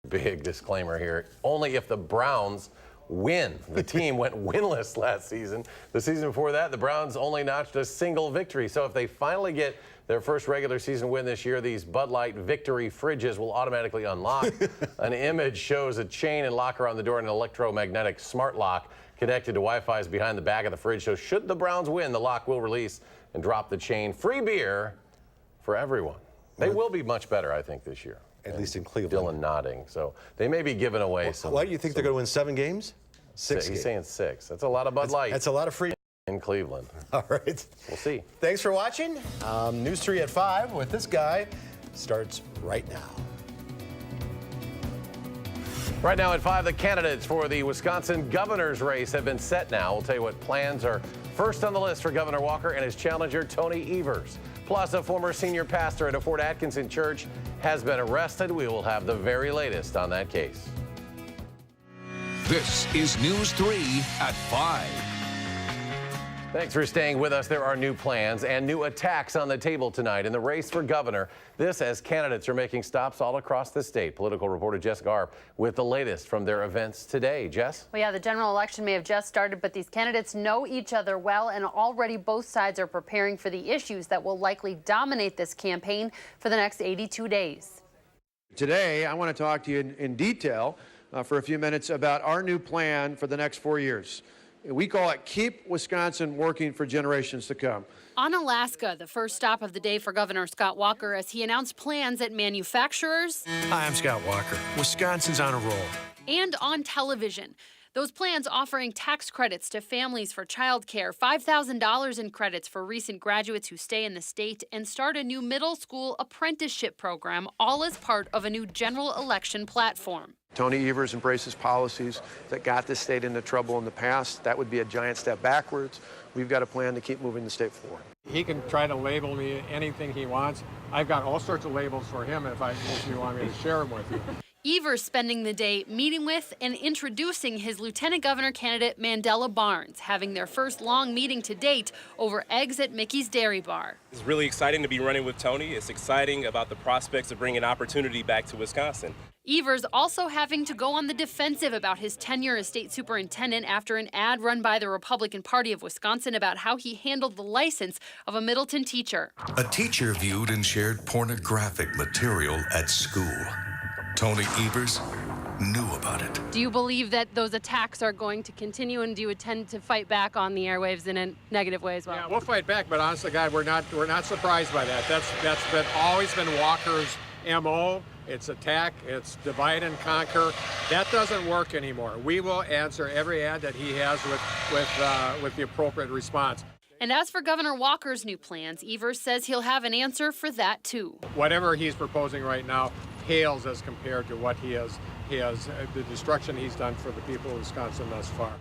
Big disclaimer here. Only if the Browns win. The team went winless last season. The season before that, the Browns only notched a single victory. So if they finally get their first regular season win this year, these Bud Light victory fridges will automatically unlock. An image shows a chain and locker on the door and an electromagnetic smart lock connected to Wi-Fi's behind the back of the fridge. So should the Browns win, the lock will release and drop the chain. Free beer for everyone. They will be much better, I think, this year. At least in Cleveland. Dylan nodding. So they may be giving away some. Why do you think they're going to win 7 games? 6 He's saying 6. That's a lot of Bud Light. That's a lot of free in Cleveland. All right. We'll see. Thanks for watching. News 3 at 5 with this guy starts right now. Right now at 5, the candidates for the Wisconsin governor's race have been set now. We'll tell you what plans are first on the list for Governor Walker and his challenger, Tony Evers. Plus, a former senior pastor at a Fort Atkinson church has been arrested. We will have the very latest on that case. This is News 3 at 5. Thanks for staying with us. There are new plans and new attacks on the table tonight in the race for governor. This as candidates are making stops all across the state. Political reporter Jess Garb with the latest from their events today. Jess? Well, yeah, the general election may have just started, but these candidates know each other well, and already both sides are preparing for the issues that will likely dominate this campaign for the next 82 days. Today, I want to talk to you in detail for a few minutes about our new plan for the next 4 years. We call it Keep Wisconsin Working for Generations to Come. On Alaska, the first stop of the day for Governor Scott Walker as he announced plans at manufacturers. Hi, I'm Scott Walker. Wisconsin's on a roll. And on television. Those plans offering tax credits to families for childcare, $5,000 in credits for recent graduates who stay in the state, and start a new middle school apprenticeship program, all as part of a new general election platform. Tony Evers embraces policies that got this state into trouble in the past. That would be a giant step backwards. We've got a plan to keep moving the state forward. He can try to label me anything he wants. I've got all sorts of labels for him if you want me to share them with you. Evers spending the day meeting with and introducing his lieutenant governor candidate Mandela Barnes, having their first long meeting to date over eggs at Mickey's Dairy Bar. It's really exciting to be running with Tony. It's exciting about the prospects of bringing opportunity back to Wisconsin. Evers also having to go on the defensive about his tenure as state superintendent after an ad run by the Republican Party of Wisconsin about how he handled the license of a Middleton teacher. A teacher viewed and shared pornographic material at school. Tony Evers knew about it. Do you believe that those attacks are going to continue, and do you intend to fight back on the airwaves in a negative way as well? Yeah, we'll fight back, but honestly, God, we're not surprised by that. That's always been Walker's MO. It's attack, it's divide and conquer. That doesn't work anymore. We will answer every ad that he has with the appropriate response. And as for Governor Walker's new plans, Evers says he'll have an answer for that too. Whatever he's proposing right now pales as compared to what he has the destruction he's done for the people of Wisconsin thus far.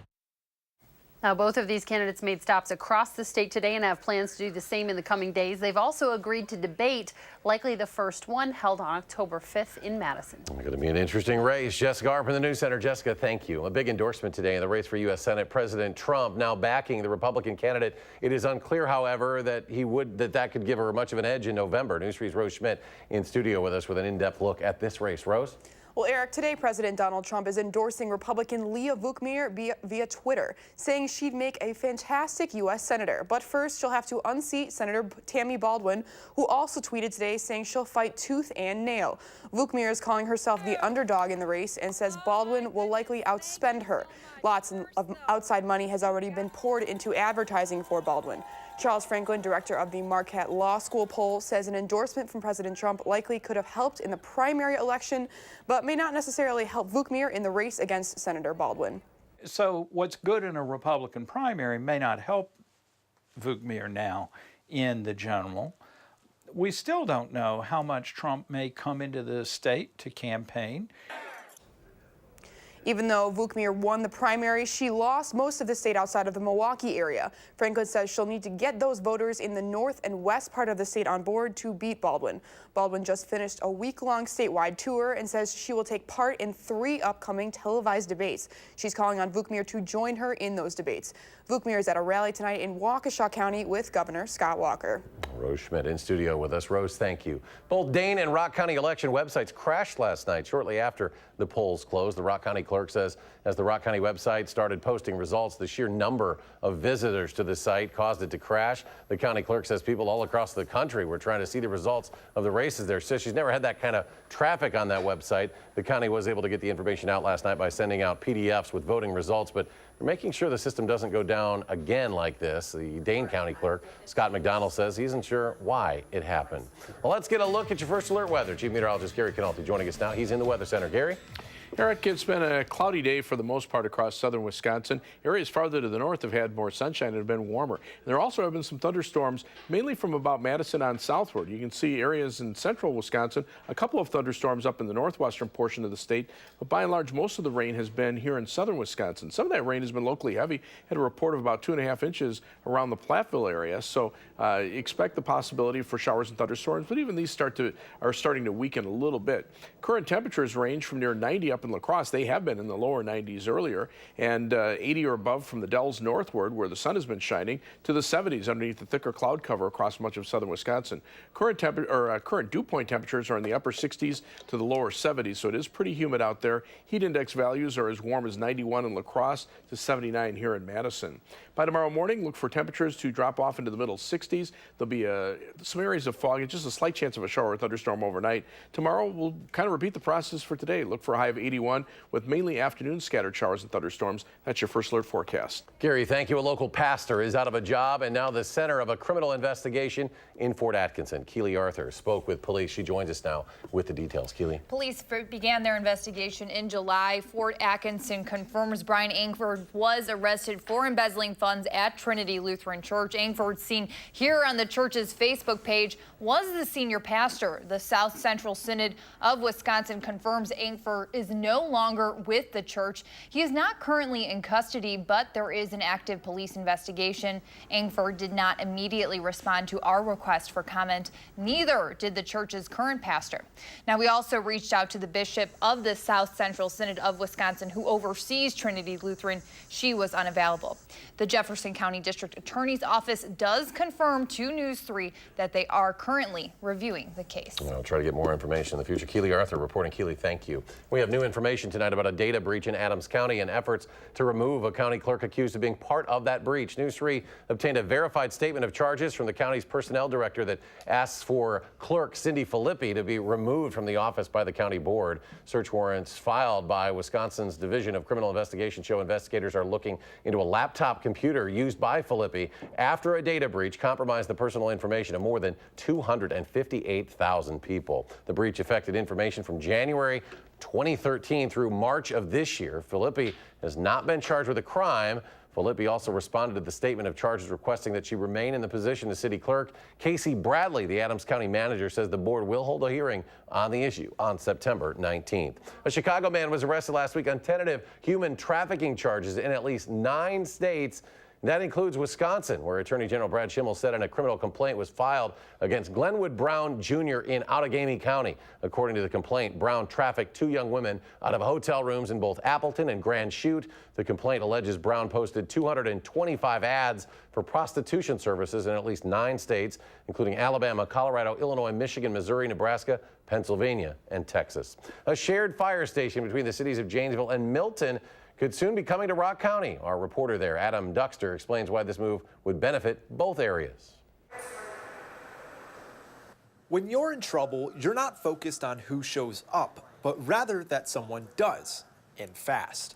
Now, both of these candidates made stops across the state today and have plans to do the same in the coming days. They've also agreed to debate, likely the first one held on October 5th in Madison. It's going to be an interesting race. Jessica Garb from the News Center. Jessica, thank you. A big endorsement today in the race for U.S. Senate. President Trump now backing the Republican candidate. It is unclear, however, that that could give her much of an edge in November. News 3's Rose Schmidt in studio with us with an in-depth look at this race. Rose? Well, Eric, today President Donald Trump is endorsing Republican Leah Vukmir via Twitter, saying she'd make a fantastic U.S. Senator. But first, she'll have to unseat Senator Tammy Baldwin, who also tweeted today saying she'll fight tooth and nail. Vukmir is calling herself the underdog in the race and says Baldwin will likely outspend her. Lots of outside money has already been poured into advertising for Baldwin. Charles Franklin, director of the Marquette Law School poll, says an endorsement from President Trump likely could have helped in the primary election, but may not necessarily help Vukmir in the race against Senator Baldwin. So what's good in a Republican primary may not help Vukmir now in the general. We still don't know how much Trump may come into the state to campaign. Even though Vukmir won the primary, she lost most of the state outside of the Milwaukee area. Franklin says she'll need to get those voters in the north and west part of the state on board to beat Baldwin. Baldwin just finished a week-long statewide tour and says she will take part in 3 upcoming televised debates. She's calling on Vukmir to join her in those debates. Vukmir is at a rally tonight in Waukesha County with Governor Scott Walker. Rose Schmidt in studio with us. Rose, thank you. Both Dane and Rock County election websites crashed last night shortly after the polls closed. The Rock County clerk says as the Rock County website started posting results, the sheer number of visitors to the site caused it to crash. The county clerk says people all across the country were trying to see the results of the races there. She says she's never had that kind of traffic on that website. The county was able to get the information out last night by sending out PDFs with voting results, but they're making sure the system doesn't go down again like this. The Dane County clerk, Scott McDonald, says he isn't sure why it happened. Well, let's get a look at your first alert weather. Chief Meteorologist Gary Canalti joining us now. He's in the Weather Center. Gary? Eric, it's been a cloudy day for the most part across southern Wisconsin. Areas farther to the north have had more sunshine and have been warmer. And there also have been some thunderstorms, mainly from about Madison on southward. You can see areas in central Wisconsin, a couple of thunderstorms up in the northwestern portion of the state. But by and large, most of the rain has been here in southern Wisconsin. Some of that rain has been locally heavy. Had a report of about 2.5 inches around the Platteville area. So expect the possibility for showers and thunderstorms. But even these are starting to weaken a little bit. Current temperatures range from near 90 up in La Crosse. They have been in the lower 90s earlier, and 80 or above from the Dells northward, where the sun has been shining, to the 70s underneath the thicker cloud cover across much of southern Wisconsin. Current dew point temperatures are in the upper 60s to the lower 70s, so it is pretty humid out there. Heat index values are as warm as 91 in La Crosse to 79 here in Madison. By tomorrow morning, look for temperatures to drop off into the middle 60s. There'll be some areas of fog and just a slight chance of a shower or thunderstorm overnight. Tomorrow, we'll kind of repeat the process for today. Look for a high of 81 with mainly afternoon scattered showers and thunderstorms. That's your first alert forecast. Gary, thank you. A local pastor is out of a job and now the center of a criminal investigation in Fort Atkinson. Keely Arthur spoke with police. She joins us now with the details. Keely. Police began their investigation in July. Fort Atkinson confirms Brian Angford was arrested for embezzling funds at Trinity Lutheran Church. Angford, seen here on the church's Facebook page, was the senior pastor. The South Central Synod of Wisconsin confirms Angford is no longer with the church. He is not currently in custody, but there is an active police investigation. Angford did not immediately respond to our request for comment. Neither did the church's current pastor. Now, we also reached out to the bishop of the South Central Synod of Wisconsin, who oversees Trinity Lutheran. She was unavailable. The Jefferson County District Attorney's Office does confirm to News 3 that they are currently reviewing the case. I'll try to get more information in the future. Keely Arthur reporting. Keely, thank you. We have new information tonight about a data breach in Adams County and efforts to remove a county clerk accused of being part of that breach. News 3 obtained a verified statement of charges from the county's personnel director that asks for clerk Cindy Filippi to be removed from the office by the county board. Search warrants filed by Wisconsin's Division of Criminal Investigation show investigators are looking into a laptop computer used by Filippi after a data breach compromised the personal information of more than 258,000 people. The breach affected information from January 2013 through March of this year. Filippi has not been charged with a crime. Filippi also responded to the statement of charges requesting that she remain in the position of city clerk. Casey Bradley, the Adams County manager, says the board will hold a hearing on the issue on September 19th. A Chicago man was arrested last week on tentative human trafficking charges in at least 9 states. That includes Wisconsin, where Attorney General Brad Schimmel said a criminal complaint was filed against Glenwood Brown Jr. in Outagamie County. According to the complaint, Brown trafficked 2 young women out of hotel rooms in both Appleton and Grand Chute. The complaint alleges Brown posted 225 ads for prostitution services in at least 9 states, including Alabama, Colorado, Illinois, Michigan, Missouri, Nebraska, Pennsylvania, and Texas. A shared fire station between the cities of Janesville and Milton could soon be coming to Rock County. Our reporter there, Adam Duxter, explains why this move would benefit both areas. When you're in trouble, you're not focused on who shows up, but rather that someone does, and fast.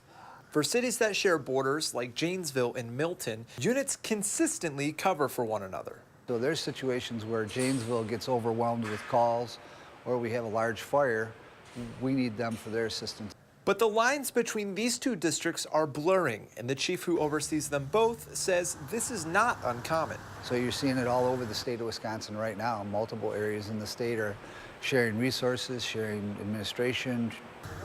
For cities that share borders like Janesville and Milton, units consistently cover for one another. So there's situations where Janesville gets overwhelmed with calls, or we have a large fire, we need them for their assistance. But the lines between these 2 districts are blurring, and the chief who oversees them both says this is not uncommon. So you're seeing it all over the state of Wisconsin right now. Multiple areas in the state are sharing resources, sharing administration.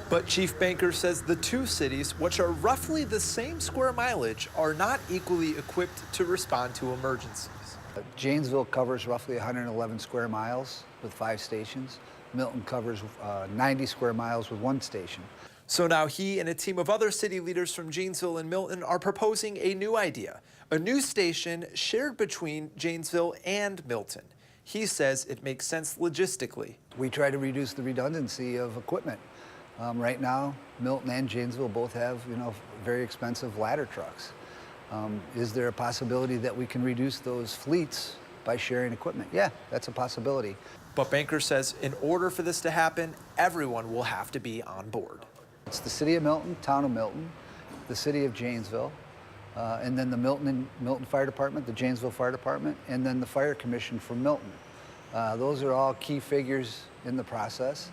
But Chief Banker says the two cities, which are roughly the same square mileage, are not equally equipped to respond to emergencies. Janesville covers roughly 111 square miles with 5 stations. Milton covers 90 square miles with 1 station. So now he and a team of other city leaders from Janesville and Milton are proposing a new idea, a new station shared between Janesville and Milton. He says it makes sense logistically. We try to reduce the redundancy of equipment. Right now, Milton and Janesville both have, very expensive ladder trucks. Is there a possibility that we can reduce those fleets by sharing equipment? Yeah, that's a possibility. But Banker says in order for this to happen, everyone will have to be on board. It's the city of Milton, town of Milton, the city of Janesville, and then the Milton Fire Department, the Janesville Fire Department, and then the Fire Commission from Milton. Those are all key figures in the process.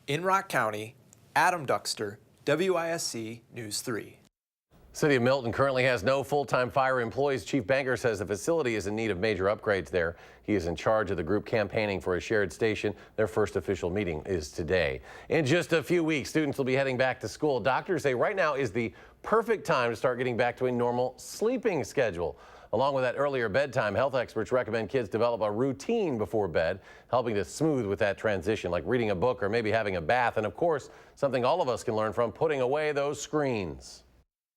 In Rock County, Adam Duxter, WISC News 3. City of Milton currently has no full-time fire employees. Chief Banker says the facility is in need of major upgrades there. He is in charge of the group campaigning for a shared station. Their first official meeting is today. In just a few weeks, students will be heading back to school. Doctors say right now is the perfect time to start getting back to a normal sleeping schedule. Along with that earlier bedtime, health experts recommend kids develop a routine before bed, helping to smooth with that transition, like reading a book or maybe having a bath. And of course, something all of us can learn from, putting away those screens.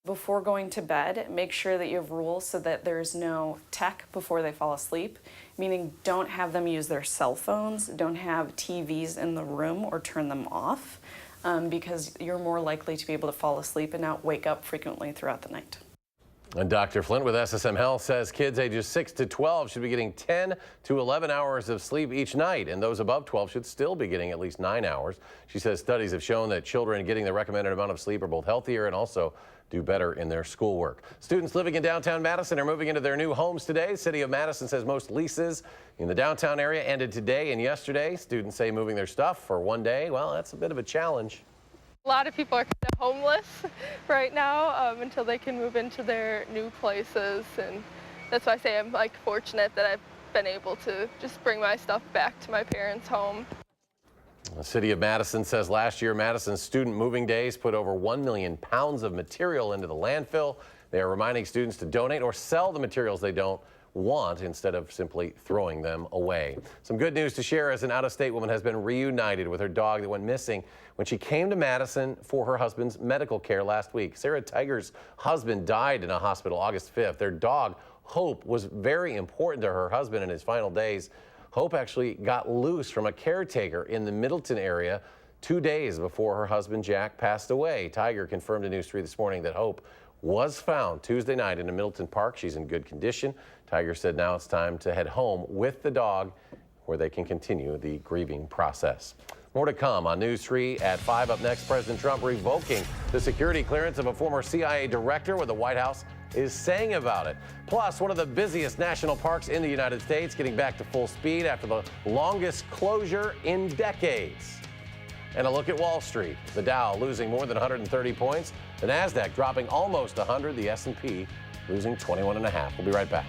Before going to bed, make sure that you have rules so that there's no tech before they fall asleep, meaning don't have them use their cell phones, don't have TVs in the room or turn them off, because you're more likely to be able to fall asleep and not wake up frequently throughout the night. And Dr. Flint with SSM Health says kids ages 6 to 12 should be getting 10 to 11 hours of sleep each night, and those above 12 should still be getting at least 9 hours. She says studies have shown that children getting the recommended amount of sleep are both healthier and also do better in their schoolwork. Students living in downtown Madison are moving into their new homes today. City of Madison says most leases in the downtown area ended today and yesterday. Students say moving their stuff for one day, well, that's a bit of a challenge. A lot of people are kind of homeless right now until they can move into their new places, and that's why I say I'm fortunate that I've been able to just bring my stuff back to my parents' home. The City of Madison says last year Madison's student moving days put over 1 million pounds of material into the landfill. They are reminding students to donate or sell the materials they don't want instead of simply throwing them away. Some good news to share as an out-of-state woman has been reunited with her dog that went missing when she came to Madison for her husband's medical care last week. Sarah Tiger's husband died in a hospital August 5th. Their dog, Hope, was very important to her husband in his final days. Hope actually got loose from a caretaker in the Middleton area 2 days before her husband Jack passed away. Tiger confirmed to News 3 this morning that Hope was found Tuesday night in a Middleton park. She's in good condition. Tiger said now it's time to head home with the dog where they can continue the grieving process. More to come on News 3 at 5. Up next, President Trump revoking the security clearance of a former CIA director, what the White House is saying about it. Plus, one of the busiest national parks in the United States getting back to full speed after the longest closure in decades. And a look at Wall Street. The Dow losing more than 130 points. The Nasdaq dropping almost 100. The S&P losing 21.5. We'll be right back.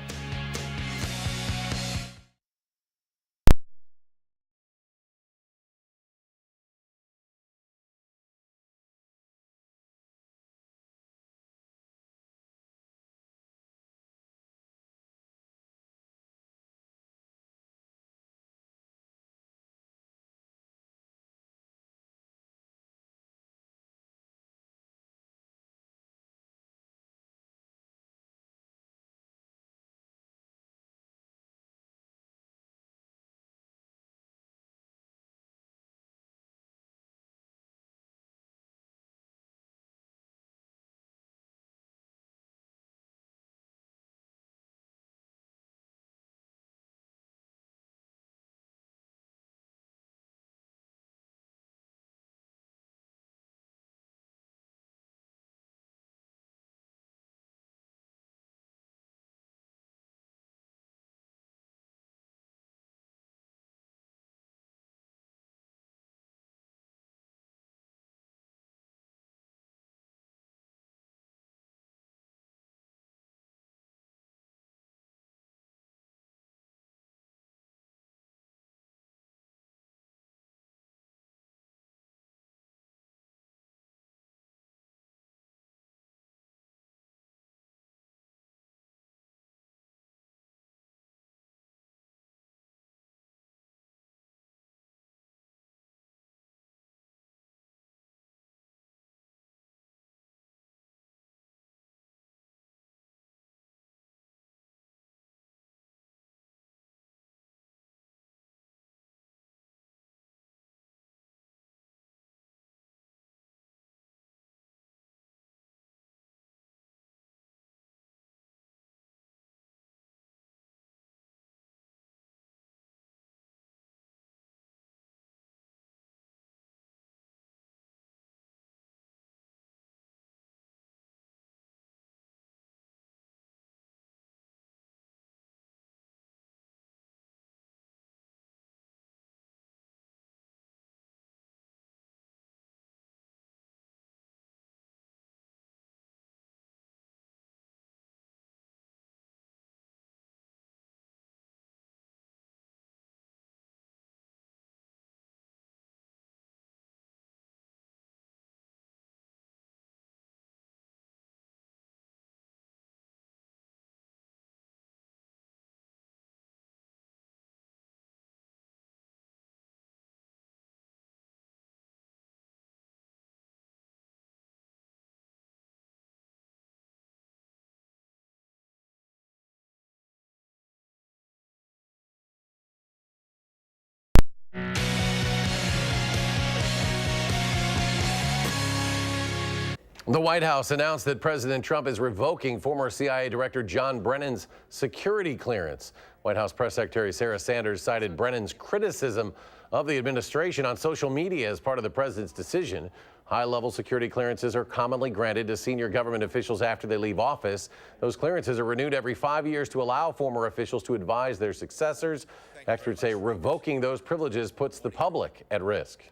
The White House announced that President Trump is revoking former CIA Director John Brennan's security clearance. White House Press Secretary Sarah Sanders cited Brennan's criticism of the administration on social media as part of the president's decision. High-level security clearances are commonly granted to senior government officials after they leave office. Those clearances are renewed every 5 years to allow former officials to advise their successors. Experts say revoking those privileges puts the public at risk.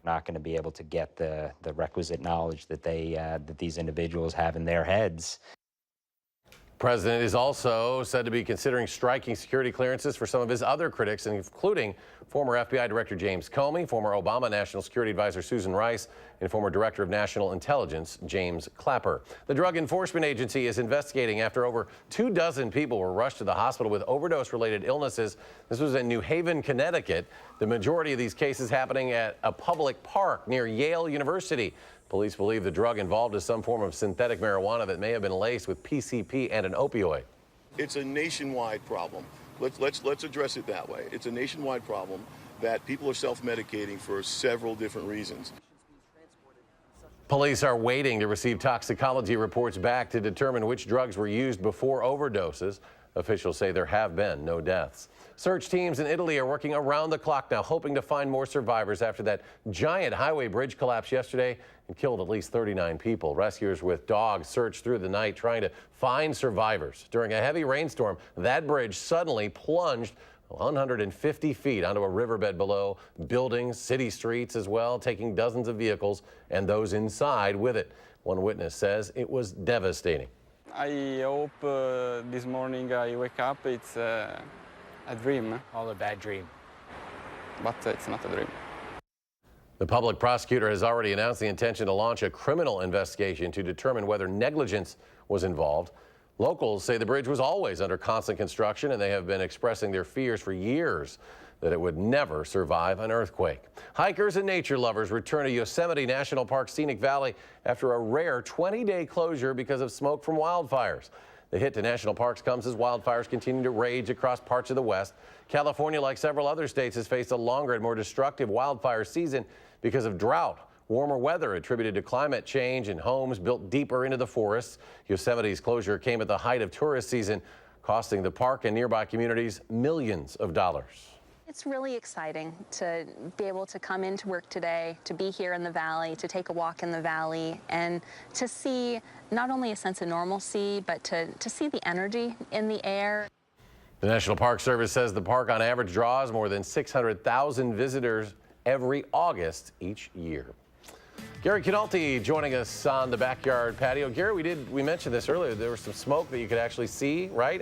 Not going to be able to get the requisite knowledge that that these individuals have in their heads. The president is also said to be considering striking security clearances for some of his other critics, including former FBI Director James Comey, former Obama National Security Advisor Susan Rice, and former Director of National Intelligence James Clapper. The Drug Enforcement Agency is investigating after over 24 people were rushed to the hospital with overdose-related illnesses. This was in New Haven, Connecticut. The majority of these cases happening at a public park near Yale University. Police believe the drug involved is some form of synthetic marijuana that may have been laced with PCP and an opioid. It's a nationwide problem. Let's address it that way. It's a nationwide problem that people are self-medicating for several different reasons. Police are waiting to receive toxicology reports back to determine which drugs were used before overdoses. Officials say there have been no deaths. Search teams in Italy are working around the clock now, hoping to find more survivors after that giant highway bridge collapsed yesterday and killed at least 39 people. Rescuers with dogs searched through the night trying to find survivors. During a heavy rainstorm, that bridge suddenly plunged 150 feet onto a riverbed below, buildings, city streets as well, taking dozens of vehicles and those inside with it. One witness says it was devastating. I hope this morning I wake up, it's a dream. All a bad dream. But it's not a dream. The public prosecutor has already announced the intention to launch a criminal investigation to determine whether negligence was involved. Locals say the bridge was always under constant construction, and they have been expressing their fears for years that it would never survive an earthquake. Hikers and nature lovers return to Yosemite National Park Scenic Valley after a rare 20-day closure because of smoke from wildfires. The hit to national parks comes as wildfires continue to rage across parts of the West. California, like several other states, has faced a longer and more destructive wildfire season because of drought, warmer weather attributed to climate change, and homes built deeper into the forests. Yosemite's closure came at the height of tourist season, costing the park and nearby communities millions of dollars. It's really exciting to be able to come into work today, to be here in the valley, to take a walk in the valley, and to see not only a sense of normalcy, but to see the energy in the air. The National Park Service says the park on average draws more than 600,000 visitors every August each year. Gary Canalti joining us on the backyard patio. Gary, we mentioned this earlier. There was some smoke that you could actually see, right,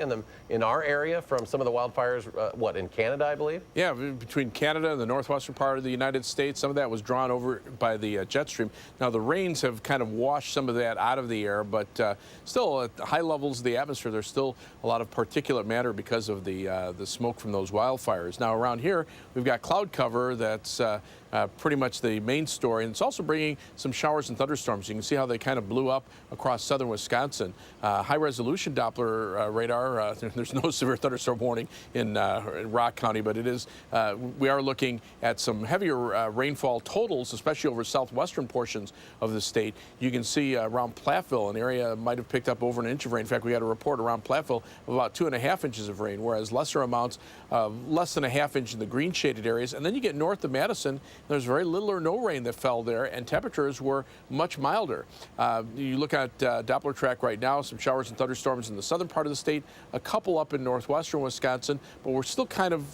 in our area from some of the wildfires, in Canada, I believe? Yeah, between Canada and the northwestern part of the United States. Some of that was drawn over by the jet stream. Now, the rains have kind of washed some of that out of the air, but still at high levels of the atmosphere, there's still a lot of particulate matter because of the smoke from those wildfires. Now, around here, we've got cloud cover that's pretty much the main story, and it's also bringing some showers and thunderstorms. You can see how they kind of blew up across southern Wisconsin. High-resolution Doppler radar, there's no severe thunderstorm warning in Rock County, but it is. We are looking at some heavier rainfall totals, especially over southwestern portions of the state. You can see around Platteville, an area might have picked up over an inch of rain. In fact, we got a report around Platteville of about 2.5 inches of rain, whereas lesser amounts, less than a half inch in the green shaded areas. And then you get north of Madison, there's very little or no rain that fell there, and temperatures were much milder. You look at Doppler track right now, some showers and thunderstorms in the southern part of the state, a couple up in northwestern Wisconsin, but we're still kind of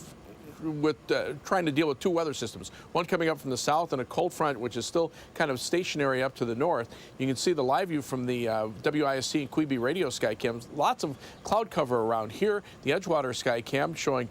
trying to deal with two weather systems, one coming up from the south and a cold front which is still kind of stationary up to the north. You can see the live view from the WISC and Quebe radio sky cams. Lots of cloud cover around here. The Edgewater sky cam showing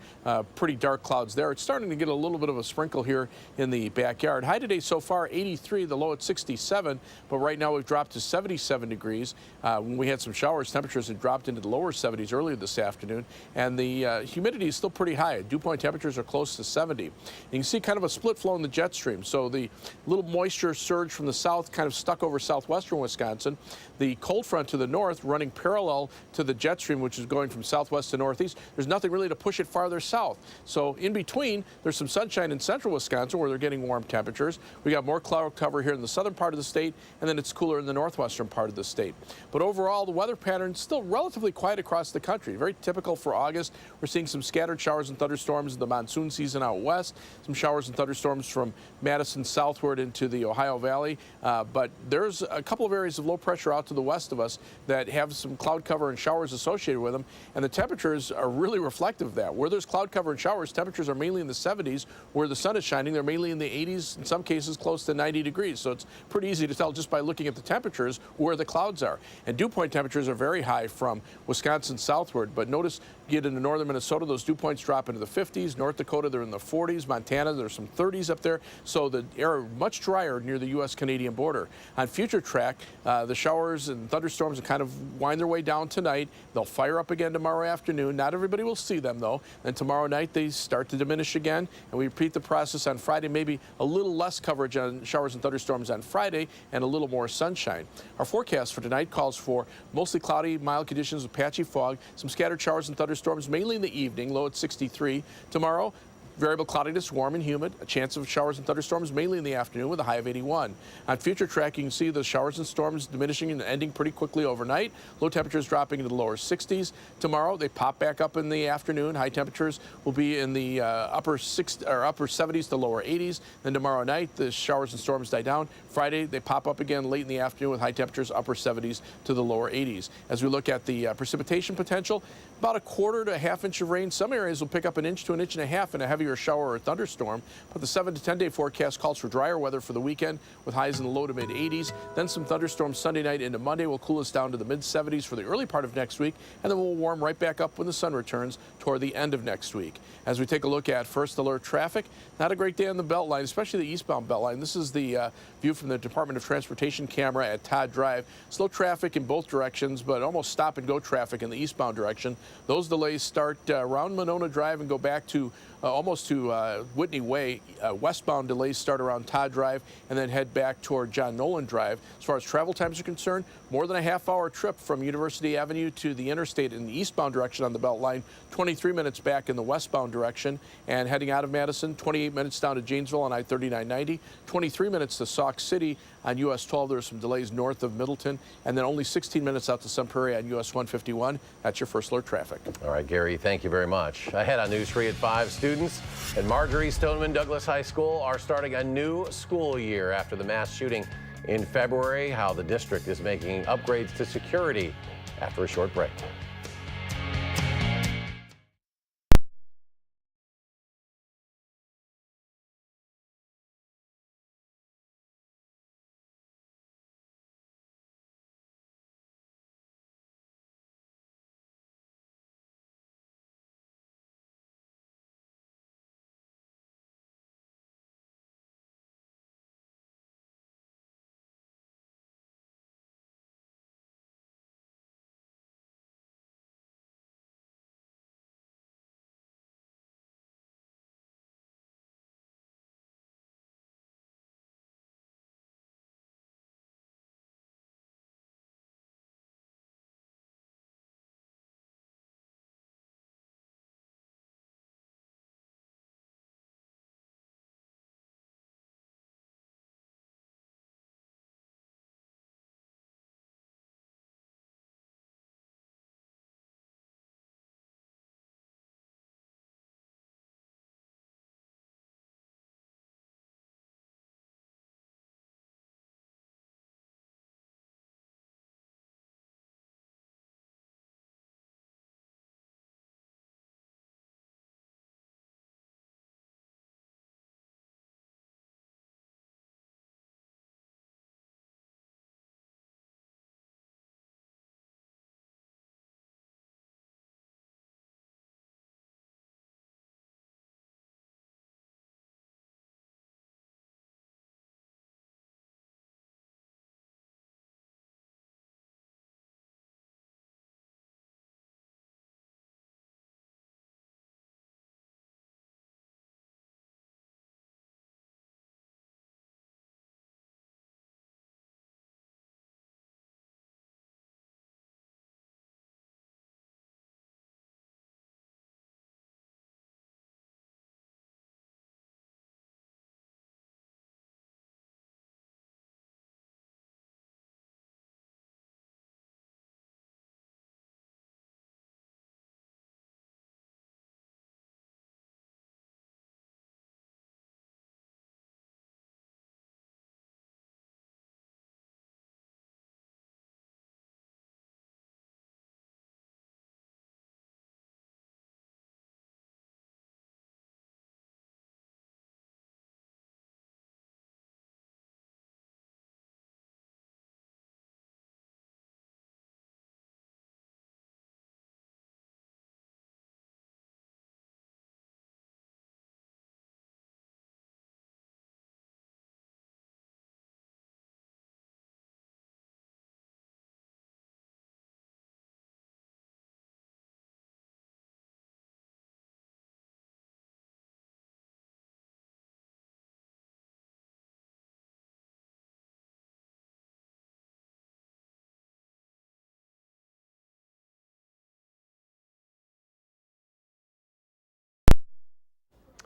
pretty dark clouds there. It's starting to get a little bit of a sprinkle here in the backyard. High today so far 83, the low at 67, but right now we've dropped to 77 degrees. When we had some showers, temperatures had dropped into the lower 70s earlier this afternoon, and the humidity is still pretty high. Dew point temperatures are are close to 70. You can see kind of a split flow in the jet stream. So the little moisture surge from the south kind of stuck over southwestern Wisconsin. The cold front to the north running parallel to the jet stream, which is going from southwest to northeast. There's nothing really to push it farther south. So in between, there's some sunshine in central Wisconsin where they're getting warm temperatures. We got more cloud cover here in the southern part of the state, and then it's cooler in the northwestern part of the state. But overall, the weather pattern is still relatively quiet across the country. Very typical for August. We're seeing some scattered showers and thunderstorms in the monsoon season out west, some showers and thunderstorms from Madison southward into the Ohio Valley. But there's a couple of areas of low pressure out to the west of us that have some cloud cover and showers associated with them, and the temperatures are really reflective of that. Where there's cloud cover and showers, temperatures are mainly in the 70s. Where the sun is shining, they're mainly in the 80s, in some cases close to 90 degrees. So it's pretty easy to tell just by looking at the temperatures where the clouds are. And dew point temperatures are very high from Wisconsin southward, but notice get into northern Minnesota, those dew points drop into the 50s. North Dakota, they're in the 40s. Montana, there's some 30s up there. So the air much drier near the U.S.-Canadian border. On future track, the showers and thunderstorms will kind of wind their way down tonight. They'll fire up again tomorrow afternoon. Not everybody will see them, though. And tomorrow night, they start to diminish again. And we repeat the process on Friday, maybe a little less coverage on showers and thunderstorms on Friday and a little more sunshine. Our forecast for tonight calls for mostly cloudy, mild conditions with patchy fog, some scattered showers and thunderstorms, mainly in the evening, low at 63. Tomorrow, variable cloudiness, warm and humid, a chance of showers and thunderstorms mainly in the afternoon with a high of 81. On future track, you can see the showers and storms diminishing and ending pretty quickly overnight. Low temperatures dropping into the lower 60s. Tomorrow, they pop back up in the afternoon. High temperatures will be in the upper 70s to lower 80s. Then tomorrow night, the showers and storms die down. Friday, they pop up again late in the afternoon with high temperatures upper 70s to the lower 80s. As we look at the precipitation potential, about a quarter to a half inch of rain. Some areas will pick up an inch to an inch and a half in a heavier shower or thunderstorm, but the 7 to 10 day forecast calls for drier weather for the weekend with highs in the low to mid 80s. Then some thunderstorms Sunday night into Monday will cool us down to the mid 70s for the early part of next week, and then we'll warm right back up when the sun returns toward the end of next week. As we take a look at first alert traffic, not a great day on the Beltline, especially the eastbound Beltline. This is the view from the Department of Transportation camera at Todd Drive. Slow traffic in both directions, but almost stop and go traffic in the eastbound direction. Those delays start around Monona Drive and go back to almost to Whitney Way. Westbound delays start around Todd Drive and then head back toward John Nolan Drive. As far as travel times are concerned, more than a half-hour trip from University Avenue to the interstate in the eastbound direction on the Beltline, 23 minutes back in the westbound direction, and heading out of Madison, 28 minutes down to Janesville on I-3990, 23 minutes to Sauk City on US 12. There are some delays north of Middleton, and then only 16 minutes out to Sun Prairie on US 151. That's your first alert traffic. All right, Gary, thank you very much. Ahead on News 3 at 5, students at Marjorie Stoneman Douglas High School are starting a new school year after the mass shooting in February, how the district is making upgrades to security after a short break.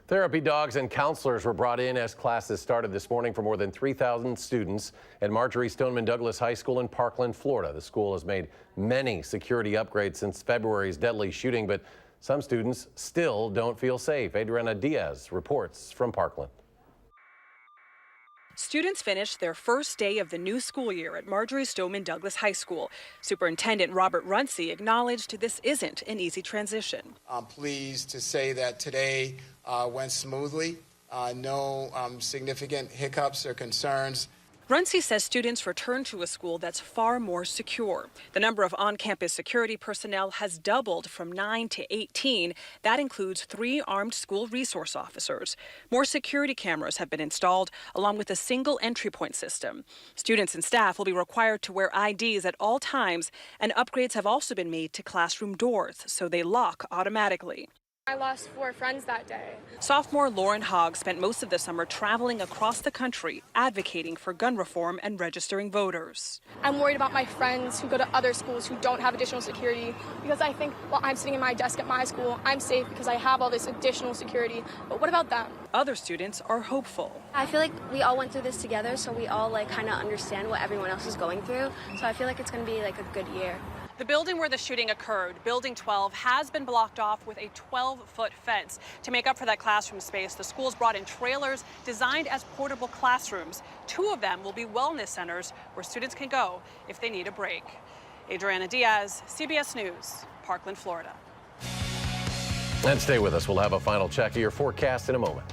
Therapy dogs and counselors were brought in as classes started this morning for more than 3,000 students at Marjorie Stoneman Douglas High School in Parkland, Florida. The school has made many security upgrades since February's deadly shooting, but some students still don't feel safe. Adriana Diaz reports from Parkland. Students finished their first day of the new school year at Marjorie Stoneman Douglas High School. Superintendent Robert Runcie acknowledged this isn't an easy transition. I'm pleased to say that today went smoothly. No significant hiccups or concerns. Runcie says students return to a school that's far more secure. The number of on-campus security personnel has doubled from 9 to 18. That includes 3 armed school resource officers. More security cameras have been installed, along with a single entry point system. Students and staff will be required to wear IDs at all times, and upgrades have also been made to classroom doors, so they lock automatically. I lost 4 friends that day. Sophomore Lauren Hogg spent most of the summer traveling across the country, advocating for gun reform and registering voters. I'm worried about my friends who go to other schools who don't have additional security, because I think while I'm sitting in my desk at my school, I'm safe because I have all this additional security. But what about them? Other students are hopeful. I feel like we all went through this together, so we all kind of understand what everyone else is going through. So I feel like it's going to be a good year. The building where the shooting occurred, Building 12, has been blocked off with a 12-foot fence. To make up for that classroom space, the school's brought in trailers designed as portable classrooms. 2 of them will be wellness centers where students can go if they need a break. Adriana Diaz, CBS News, Parkland, Florida. And stay with us. We'll have a final check of your forecast in a moment.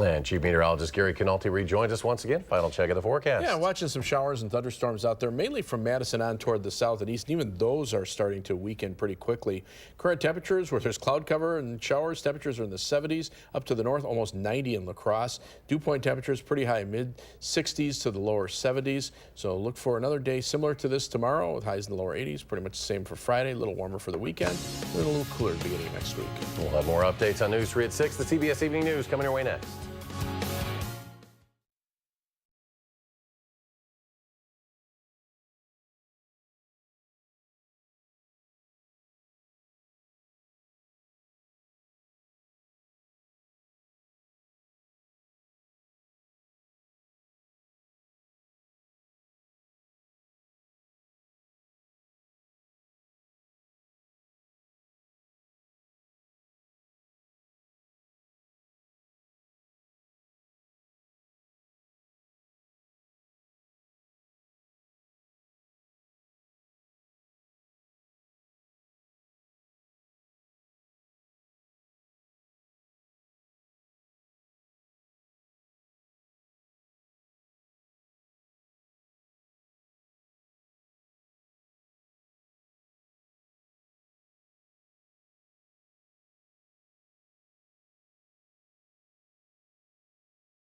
And Chief Meteorologist Gary Canalti rejoins us once again. Final check of the forecast. Yeah, watching some showers and thunderstorms out there, mainly from Madison on toward the south and east. And even those are starting to weaken pretty quickly. Current temperatures, where there's cloud cover and showers, temperatures are in the 70s. Up to the north, almost 90 in La Crosse. Dew point temperatures pretty high, mid-60s to the lower 70s. So look for another day similar to this tomorrow with highs in the lower 80s. Pretty much the same for Friday, a little warmer for the weekend, and a little cooler at the beginning of next week. We'll have more updates on News 3 at 6. The CBS Evening News coming your way next.